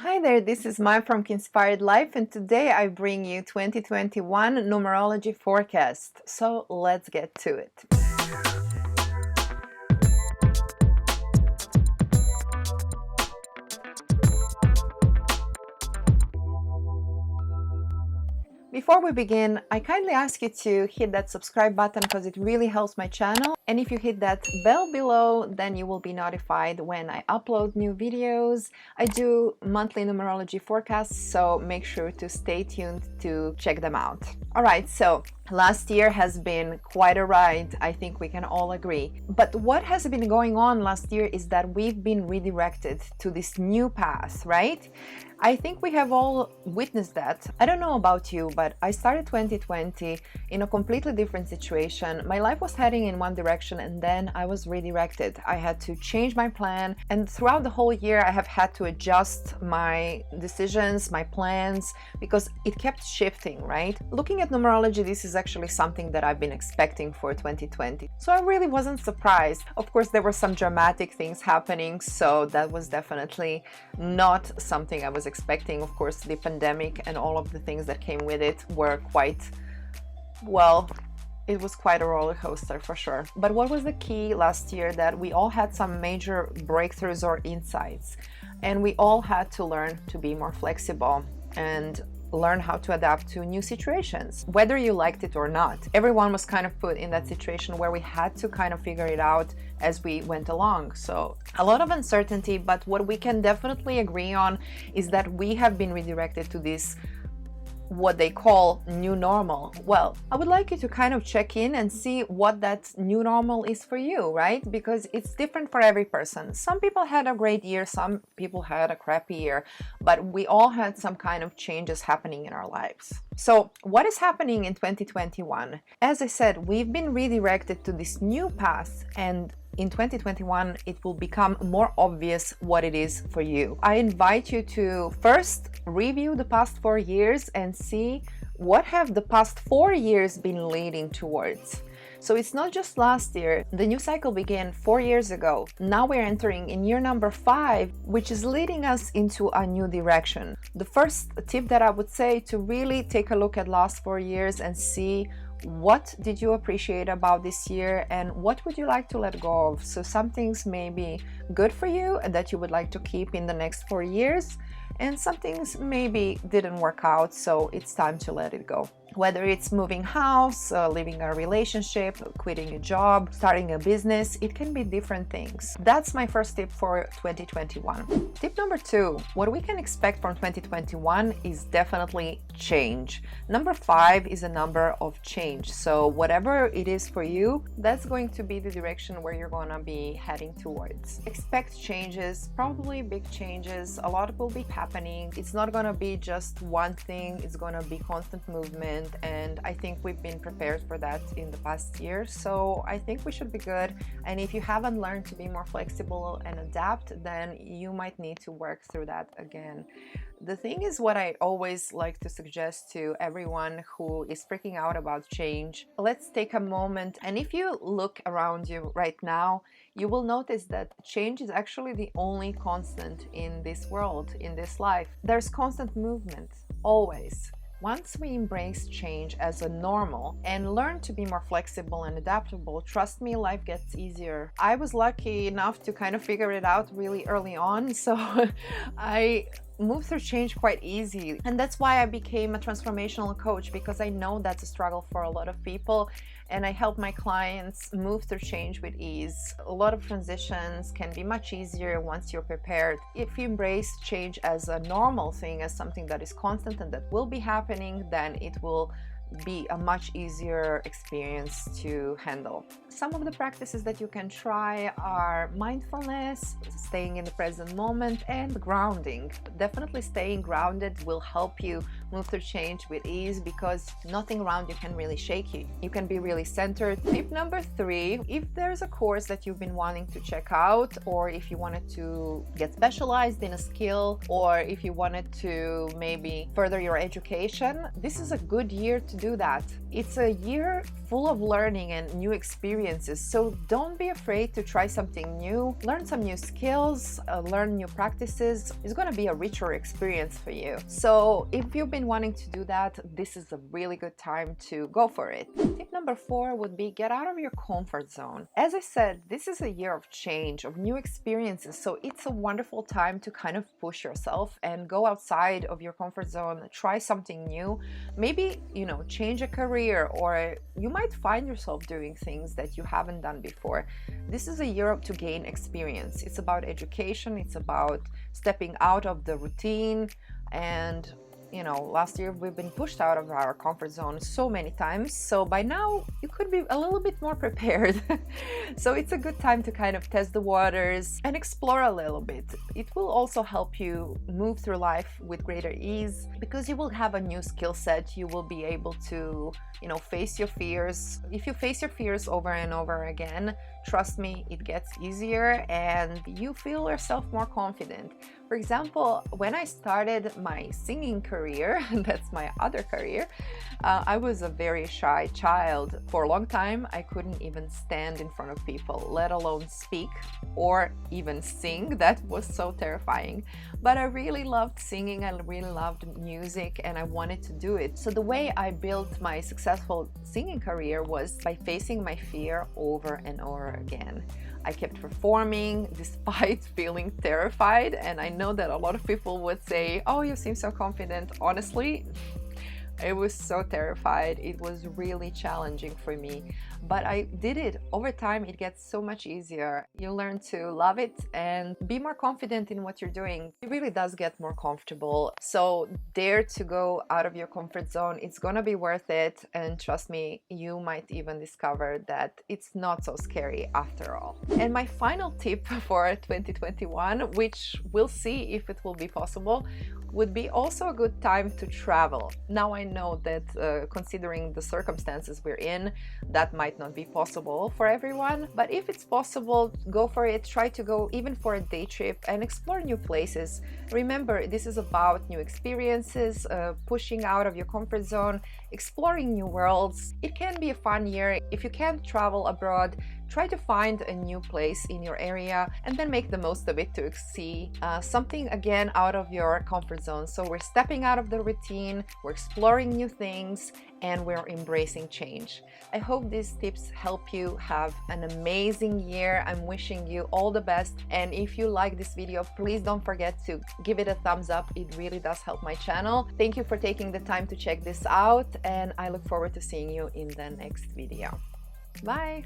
Hi there, this is Maja from Inspired Life, and today I bring you 2021 numerology forecast. So let's get to it. Before we begin, I kindly ask you to hit that subscribe button because it really helps my channel. And if you hit that bell below, then you will be notified when I upload new videos. I do monthly numerology forecasts, so make sure to stay tuned to check them out. All right, so last year has been quite a ride, I think we can all agree. But what has been going on last year is that we've been redirected to this new path, right? I think we have all witnessed that. I don't know about you, but I started 2020 in a completely different situation. My life was heading in one direction and then I was redirected. I had to change my plan, and throughout the whole year I have had to adjust my decisions, my plans, because it kept shifting, right? Looking at numerology, this is actually something that I've been expecting for 2020. So I really wasn't surprised. Of course, there were some dramatic things happening, so that was definitely not something I was expecting. Of course, the pandemic and all of the things that came with it were quite, well, it was quite a roller coaster for sure. But what was the key last year? That we all had some major breakthroughs or insights, and we all had to learn to be more flexible and learn how to adapt to new situations, whether you liked it or not. Everyone was kind of put in that situation where we had to kind of figure it out as we went along. So a lot of uncertainty, but what we can definitely agree on is that we have been redirected to this what they call new normal. Well, I would like you to kind of check in and see what that new normal is for you, right? Because it's different for every person. Some people had a great year, some people had a crappy year, but we all had some kind of changes happening in our lives. So what is happening in 2021? As I said, we've been redirected to this new path, and in 2021, it will become more obvious what it is for you. I invite you to first review the past 4 years and see what have the past 4 years been leading towards. So it's not just last year. The new cycle began 4 years ago. Now we're entering in year number 5, which is leading us into a new direction. The first tip that I would say to really take a look at last 4 years and see what did you appreciate about this year and what would you like to let go of. So some things may be good for you and that you would like to keep in the next 4 years, and some things maybe didn't work out, so it's time to let it go. Whether it's moving house, leaving a relationship, quitting a job, starting a business, it can be different things. That's my first tip for 2021. Tip number 2, what we can expect from 2021 is definitely change. Number 5 is a number of change. So whatever it is for you, that's going to be the direction where you're going to be heading towards. Expect changes, probably big changes. A lot will be happening. It's not going to be just one thing. It's going to be constant movement. And I think we've been prepared for that in the past year, so I think we should be good. And if you haven't learned to be more flexible and adapt, then you might need to work through that again. The thing is, what I always like to suggest to everyone who is freaking out about change, let's take a moment, and if you look around you right now, you will notice that change is actually the only constant in this world, in this life. There's constant movement, always. Once we embrace change as a normal and learn to be more flexible and adaptable, trust me, life gets easier. I was lucky enough to kind of figure it out really early on, so I moved through change quite easy. And that's why I became a transformational coach, because I know that's a struggle for a lot of people, and I help my clients move through change with ease. A lot of transitions can be much easier once you're prepared. If you embrace change as a normal thing, as something that is constant and that will be happening, then it will be a much easier experience to handle. Some of the practices that you can try are mindfulness, staying in the present moment, and grounding. Definitely staying grounded will help you move through change with ease, because nothing around you can really shake you. You can be really centered. Tip number 3, if there's a course that you've been wanting to check out, or if you wanted to get specialized in a skill, or if you wanted to maybe further your education, this is a good year to do that. It's a year full of learning and new experiences, so don't be afraid to try something new, learn some new skills, learn new practices. It's going to be a richer experience for you. So if you've been wanting to do that, this is a really good time to go for it. Tip number 4 would be get out of your comfort zone. As I said, this is a year of change, of new experiences, so it's a wonderful time to kind of push yourself and go outside of your comfort zone, try something new. Maybe, change a career, or you might find yourself doing things that you haven't done before. This is a year to gain experience. It's about education, it's about stepping out of the routine. And last year we've been pushed out of our comfort zone so many times, so by now you could be a little bit more prepared. So it's a good time to kind of test the waters and explore a little bit. It will also help you move through life with greater ease, because you will have a new skill set. You will be able to face your fears. If you face your fears over and over again, trust me, it gets easier and you feel yourself more confident. For example, when I started my singing career, that's my other career, I was a very shy child. For a long time, I couldn't even stand in front of people, let alone speak or even sing. That was so terrifying. But I really loved singing, I really loved music, and I wanted to do it. So the way I built my successful singing career was by facing my fear over and over again. I kept performing despite feeling terrified, and I know that a lot of people would say, oh, you seem so confident. Honestly, I was so terrified. It was really challenging for me, but I did it. Over time, it gets so much easier. You learn to love it and be more confident in what you're doing. It really does get more comfortable. So dare to go out of your comfort zone. It's gonna be worth it. And trust me, you might even discover that it's not so scary after all. And my final tip for 2021, which we'll see if it will be possible, would be also a good time to travel. Now I know that considering the circumstances we're in, that might not be possible for everyone, but if it's possible, go for it. Try to go even for a day trip and explore new places. Remember, this is about new experiences, pushing out of your comfort zone, exploring new worlds. It can be a fun year. If you can't travel abroad, try to find a new place in your area and then make the most of it to see something again out of your comfort zone. So we're stepping out of the routine, we're exploring new things, and we're embracing change. I hope these tips help you have an amazing year. I'm wishing you all the best. And if you like this video, please don't forget to give it a thumbs up. It really does help my channel. Thank you for taking the time to check this out, and I look forward to seeing you in the next video. Bye!